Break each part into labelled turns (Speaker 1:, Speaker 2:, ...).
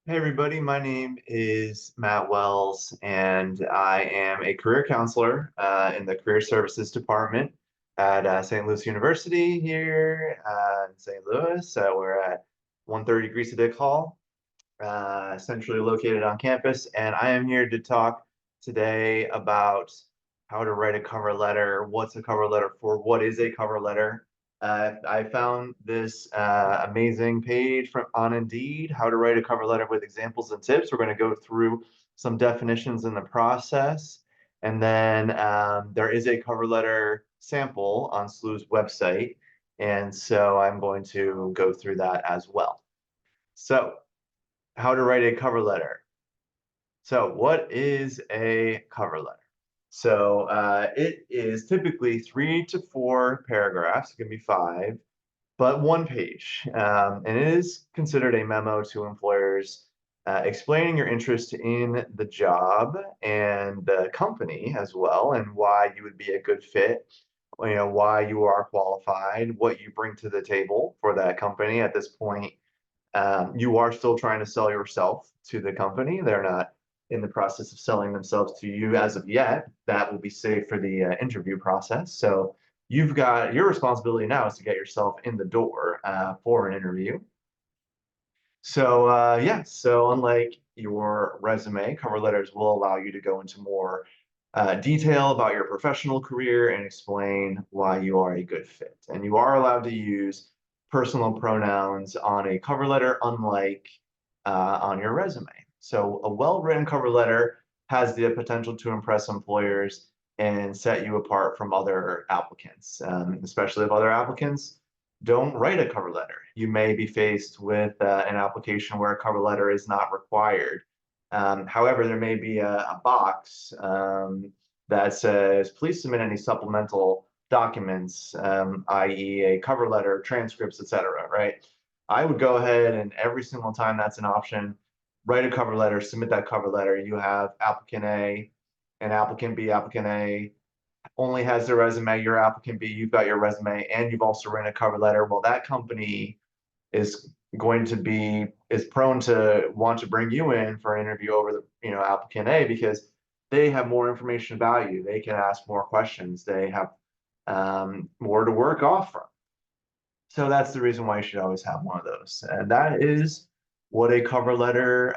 Speaker 1: Hey everybody, my name is Matt Wells, and I am a career counselor in the Career Services Department at St. Louis University here in St. Louis. We're at 130 Greasy Dick Hall, centrally located on campus, and I am here to talk today about how to write a cover letter, what's a cover letter for, what is a cover letter. I found this amazing page from on Indeed, how to write a cover letter with examples and tips. We're going to go through some definitions in the process, and then there is a cover letter sample on SLU's website, and so I'm going to go through that as well. So, how to write a cover letter. So, what is a cover letter? It is typically 3 to 4 paragraphs. It can be five, but one page. And it is considered a memo to employers explaining your interest in the job and the company as well, and why you would be a good fit, why you are qualified, what you bring to the table for that company. At this point, you are still trying to sell yourself to the company. They're not in the process of selling themselves to you as of yet. That will be saved for the interview process. So you've got your responsibility now is to get yourself in the door for an interview. So unlike your resume, cover letters will allow you to go into more detail about your professional career and explain why you are a good fit. And you are allowed to use personal pronouns on a cover letter, unlike on your resume. So a well-written cover letter has the potential to impress employers and set you apart from other applicants, especially if other applicants don't write a cover letter. You may be faced with an application where a cover letter is not required. However, there may be a box that says, please submit any supplemental documents, i.e. a cover letter, transcripts, etc., right? I would go ahead and every single time that's an option, write a cover letter, submit that cover letter. You have applicant A and applicant B. Applicant A only has their resume, your applicant B, you've got your resume, and you've also written a cover letter. Well, that company is going to be is prone to want to bring you in for an interview over the applicant A because they have more information about you. They can ask more questions. They have more to work off from. So that's the reason why you should always have one of those. And that is what a cover letter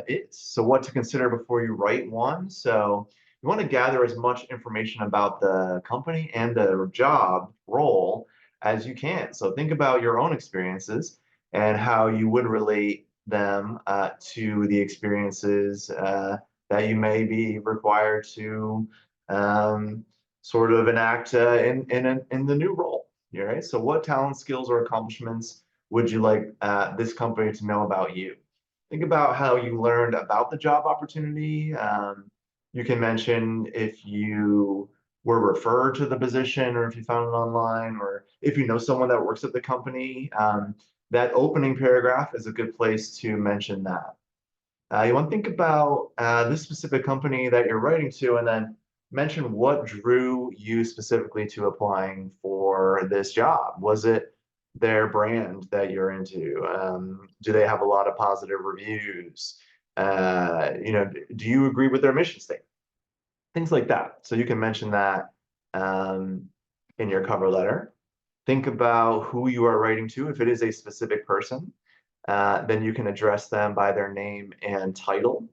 Speaker 1: is. So what to consider before you write one. So you want to gather as much information about the company and the job role as you can. So think about your own experiences and how you would relate them to the experiences that you may be required to um, sort of enact in the new role. Right. So, what talent, skills, or accomplishments would you like this company to know about you? Think about how you learned about the job opportunity. You can mention if you were referred to the position, or if you found it online, or if you know someone that works at the company. That opening paragraph is a good place to mention that. You want to think about this specific company that you're writing to, and then mention what drew you specifically to applying for this job. Was it their brand that you're into? Do they have a lot of positive reviews? Do you agree with their mission statement? Things like that. So you can mention that um, in your cover letter. Think about who you are writing to. If it is a specific person, then you can address them by their name and title.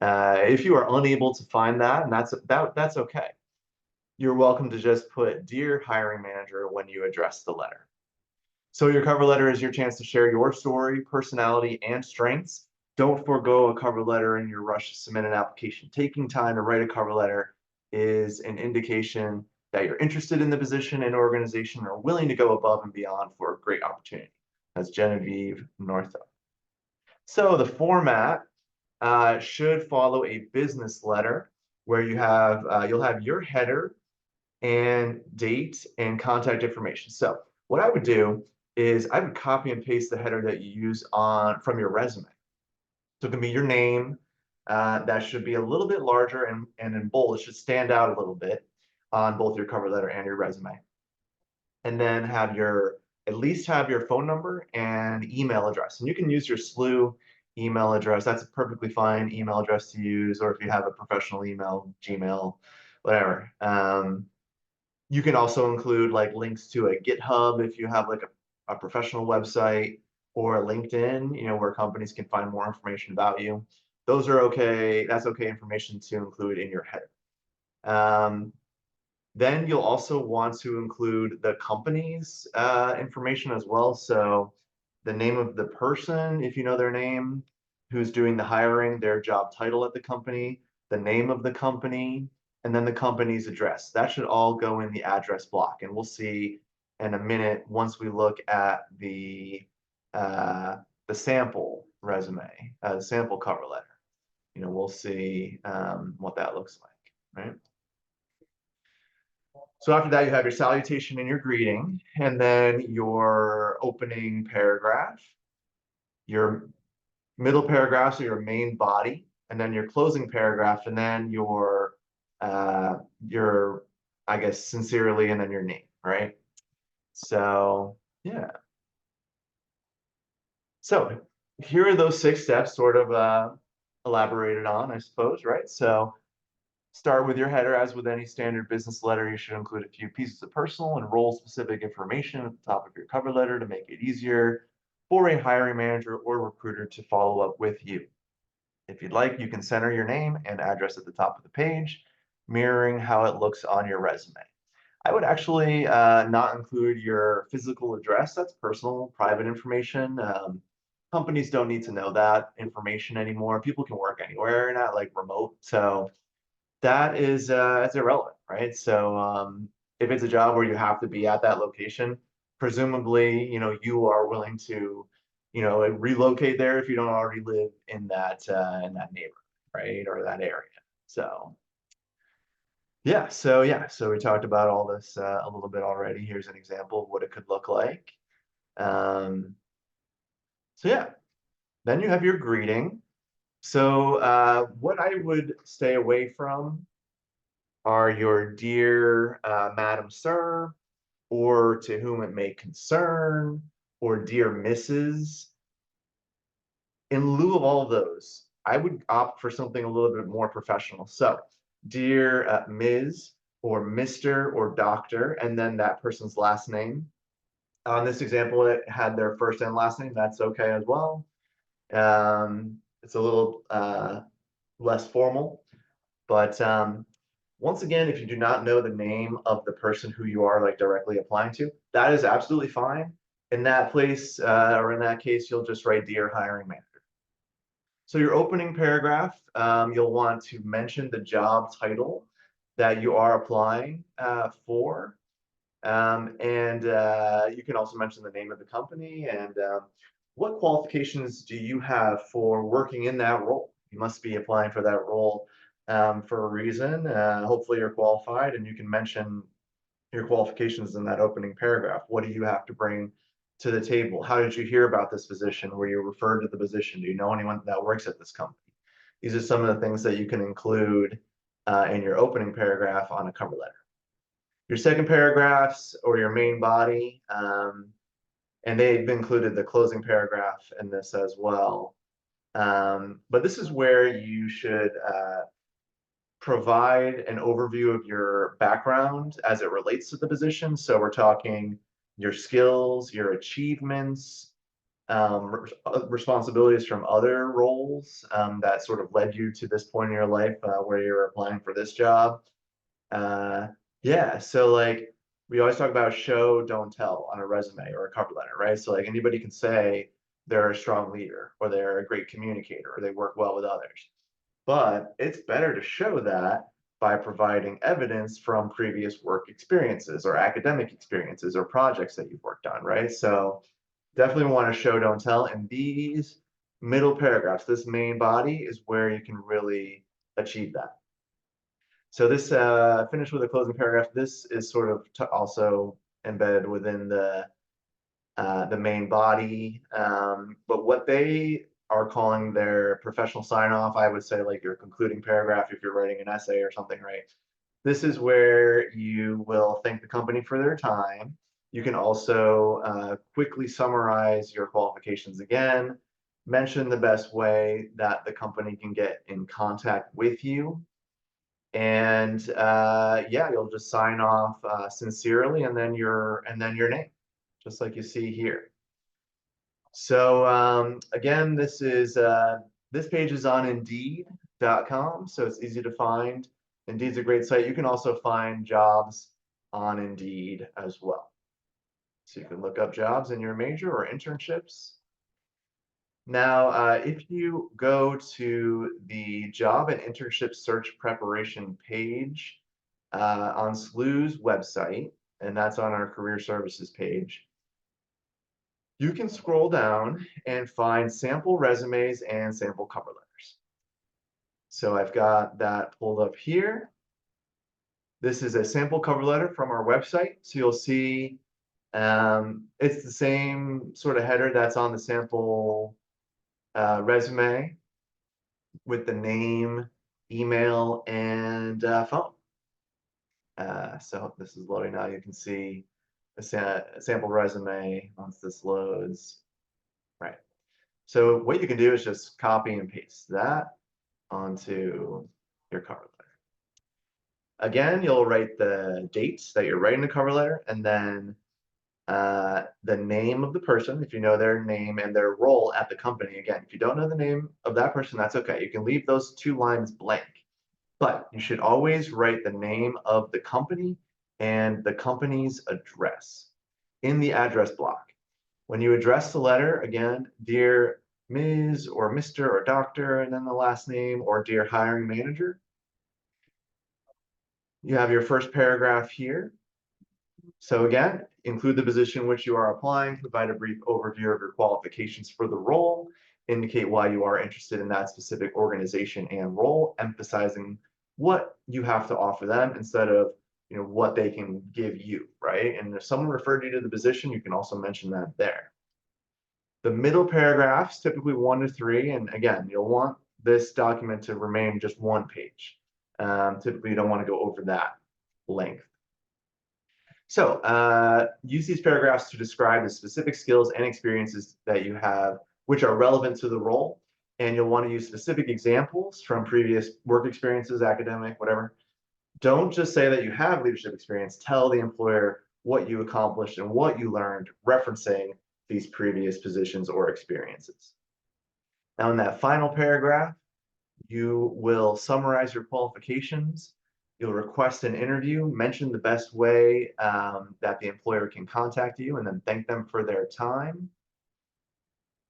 Speaker 1: If you are unable to find that, and that's okay. You're welcome to just put "Dear Hiring Manager" when you address the letter. So your cover letter is your chance to share your story, personality, and strengths. Don't forego a cover letter in your rush to submit an application. Taking time to write a cover letter is an indication that you're interested in the position and organization and are willing to go above and beyond for a great opportunity. That's Genevieve Northup. So the format should follow a business letter where you'll have your header and date and contact information. So what I would do is I would copy and paste the header that you use on from your resume. So it can be your name. That should be a little bit larger and in bold. It should stand out a little bit on both your cover letter and your resume. And then at least have your phone number and email address. And you can use your SLU email address, that's a perfectly fine email address to use, or if you have a professional email, Gmail, whatever. You can also include like links to a GitHub if you have like a professional website, or a LinkedIn, where companies can find more information about you. Those are okay. That's okay information to include in your header. Then you'll also want to include the company's information as well. So the name of the person, if you know their name, who's doing the hiring, their job title at the company, the name of the company, and then the company's address. That should all go in the address block. And we'll see in a minute once we look at the sample resume, the sample cover letter. We'll see what that looks like, right? So after that, you have your salutation and your greeting, and then your opening paragraph, your middle paragraph, so your main body, and then your closing paragraph, and then your, I guess, sincerely, and then your name, right? So yeah. So here are those 6 steps sort of elaborated on, I suppose, right? So start with your header. As with any standard business letter, you should include a few pieces of personal and role-specific information at the top of your cover letter to make it easier for a hiring manager or recruiter to follow up with you. If you'd like, you can center your name and address at the top of the page, mirroring how it looks on your resume. I would actually not include your physical address. That's personal, private information. Companies don't need to know that information anymore. People can work anywhere, not like remote. So that is it's irrelevant, right? So if it's a job where you have to be at that location, presumably, you are willing to, relocate there if you don't already live in that neighborhood, right? Or that area. So so we talked about all this a little bit already. Here's an example of what it could look like. Um, so yeah, then you have your greeting. So what I would stay away from are your dear Madam Sir, or to whom it may concern, or dear Mrs. In lieu of all of those, I would opt for something a little bit more professional. So, dear Ms. or Mr. or Doctor, and then that person's last name. On this example, it had their first and last name. That's okay as well. It's a little less formal, but once again, if you do not know the name of the person who you are like directly applying to, that is absolutely fine. In that place, or in that case, you'll just write Dear Hiring Manager. So your opening paragraph, you'll want to mention the job title that you are applying for. And you can also mention the name of the company and what qualifications do you have for working in that role? You must be applying for that role for a reason. Hopefully you're qualified, and you can mention your qualifications in that opening paragraph. What do you have to bring to the table? How did you hear about this position? Were you referred to the position? Do you know anyone that works at this company? These are some of the things that you can include in your opening paragraph on a cover letter. Your second paragraphs, or your main body, and they've included the closing paragraph in this as well. But this is where you should provide an overview of your background as it relates to the position. So we're talking your skills, your achievements, responsibilities from other roles that sort of led you to this point in your life where you're applying for this job. Yeah, so like we always talk about show, don't tell on a resume or a cover letter, right? So like anybody can say they're a strong leader, or they're a great communicator, or they work well with others. But it's better to show that by providing evidence from previous work experiences or academic experiences or projects that you've worked on, right? So definitely want to show, don't tell. And these middle paragraphs, this main body, is where you can really achieve that. So this finish with a closing paragraph. This is sort of also embedded within the main body. But what they are calling their professional sign-off, I would say like your concluding paragraph if you're writing an essay or something, right? This is where you will thank the company for their time. You can also quickly summarize your qualifications again. mention the best way that the company can get in contact with you. And yeah, you'll just sign off sincerely, and then your name, just like you see here. So again, this page is on Indeed.com, so it's easy to find. Indeed's a great site. You can also find jobs on Indeed as well. So you can look up jobs in your major or internships. Now, if you go to the job and internship search preparation page on SLU's website, and that's on our career services page, you can scroll down and find sample resumes and sample cover letters. So I've got that pulled up here. This is a sample cover letter from our website. So you'll see it's the same sort of header that's on the sample resume with the name, email, and phone. So this is loading now. You can see a sample resume once this loads. Right. So what you can do is just copy and paste that onto your cover letter. Again, you'll write the dates that you're writing the cover letter, and then the name of the person, if you know their name, and their role at the company. Again, if you don't know the name of that person, that's okay. You can leave those 2 lines blank. But you should always write the name of the company and the company's address in the address block. When you address the letter, again, dear Ms. or Mr. or Doctor, and then the last name, or dear hiring manager. You have your first paragraph here. So again, include the position in which you are applying, provide a brief overview of your qualifications for the role, indicate why you are interested in that specific organization and role, emphasizing what you have to offer them instead of what they can give you, right? And if someone referred you to the position, you can also mention that there. The middle paragraphs, typically 1 to 3, and again, you'll want this document to remain just 1 page. Typically, you don't want to go over that length. So use these paragraphs to describe the specific skills and experiences that you have, which are relevant to the role. And you'll want to use specific examples from previous work experiences, academic, whatever. Don't just say that you have leadership experience. Tell the employer what you accomplished and what you learned, referencing these previous positions or experiences. Now, in that final paragraph, you will summarize your qualifications. You'll request an interview, mention the best way that the employer can contact you, and then thank them for their time.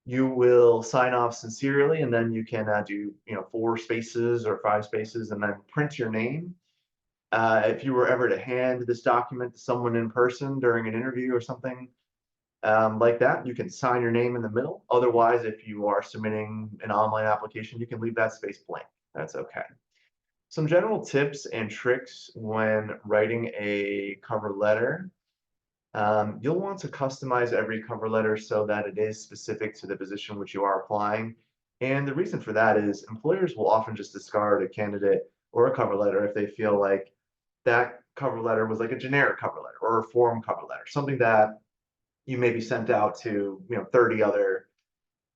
Speaker 1: You will sign off sincerely, and then you can do 4 spaces or 5 spaces, and then print your name. If you were ever to hand this document to someone in person during an interview or something like that, you can sign your name in the middle. Otherwise, if you are submitting an online application, you can leave that space blank. That's okay. Some general tips and tricks when writing a cover letter. You'll want to customize every cover letter so that it is specific to the position which you are applying. And the reason for that is employers will often just discard a candidate or a cover letter if they feel like that cover letter was like a generic cover letter or a form cover letter, something that you maybe sent out to 30 other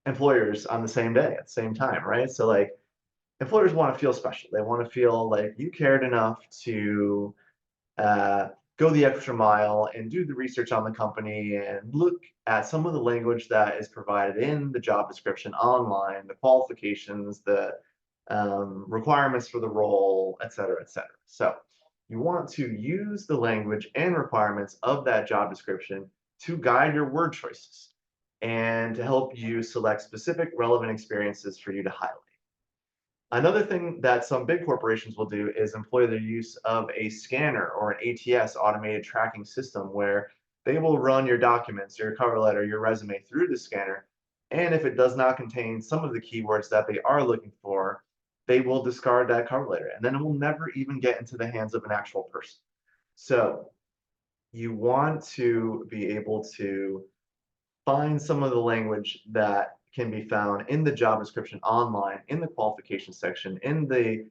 Speaker 1: employers on the same day at the same time, right? So like employers want to feel special. They want to feel like you cared enough to go the extra mile and do the research on the company and look at some of the language that is provided in the job description online, the qualifications, the requirements for the role, et cetera, et cetera. So you want to use the language and requirements of that job description to guide your word choices and to help you select specific relevant experiences for you to highlight. Another thing that some big corporations will do is employ the use of a scanner or an ATS, automated tracking system, where they will run your documents, your cover letter, your resume through the scanner. And if it does not contain some of the keywords that they are looking for, they will discard that cover letter, and then it will never even get into the hands of an actual person. So you want to be able to find some of the language that can be found in the job description online, in the qualifications section, in the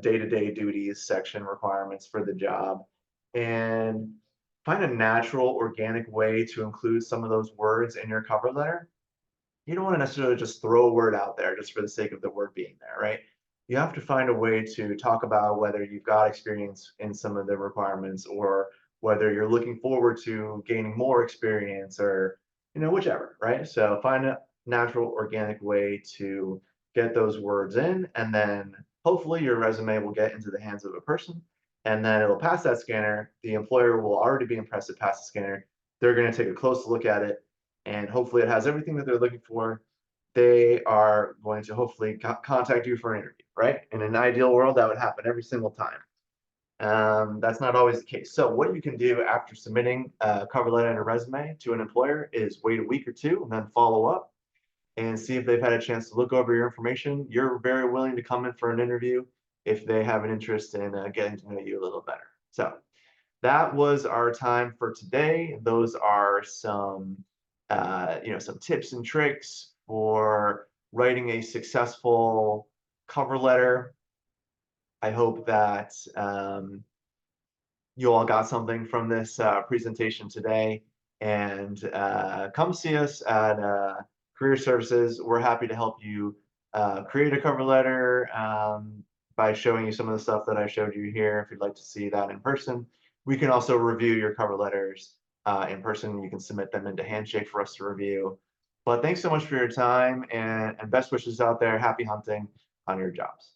Speaker 1: day-to-day duties section, requirements for the job, and find a natural, organic way to include some of those words in your cover letter. you don't want to necessarily just throw a word out there just for the sake of the word being there, right? You have to find a way to talk about whether you've got experience in some of the requirements or whether you're looking forward to gaining more experience or, whichever, right? So find a natural, organic way to get those words in, and then hopefully your resume will get into the hands of a person, and then it'll pass that scanner. The employer will already be impressed it passed the scanner. They're going to take a close look at it, and hopefully it has everything that they're looking for. They are going to hopefully contact you for an interview, right? In an ideal world, that would happen every single time. That's not always the case. So what you can do after submitting a cover letter and a resume to an employer is wait a week or two and then follow up and see if they've had a chance to look over your information. You're very willing to come in for an interview if they have an interest in getting to know you a little better. So that was our time for today. Those are some tips and tricks for writing a successful cover letter. I hope that you all got something from this presentation today. And come see us at Career Services. We're happy to help you create a cover letter by showing you some of the stuff that I showed you here. If you'd like to see that in person, we can also review your cover letters in person. You can submit them into Handshake for us to review. But thanks so much for your time and best wishes out there. Happy hunting on your jobs.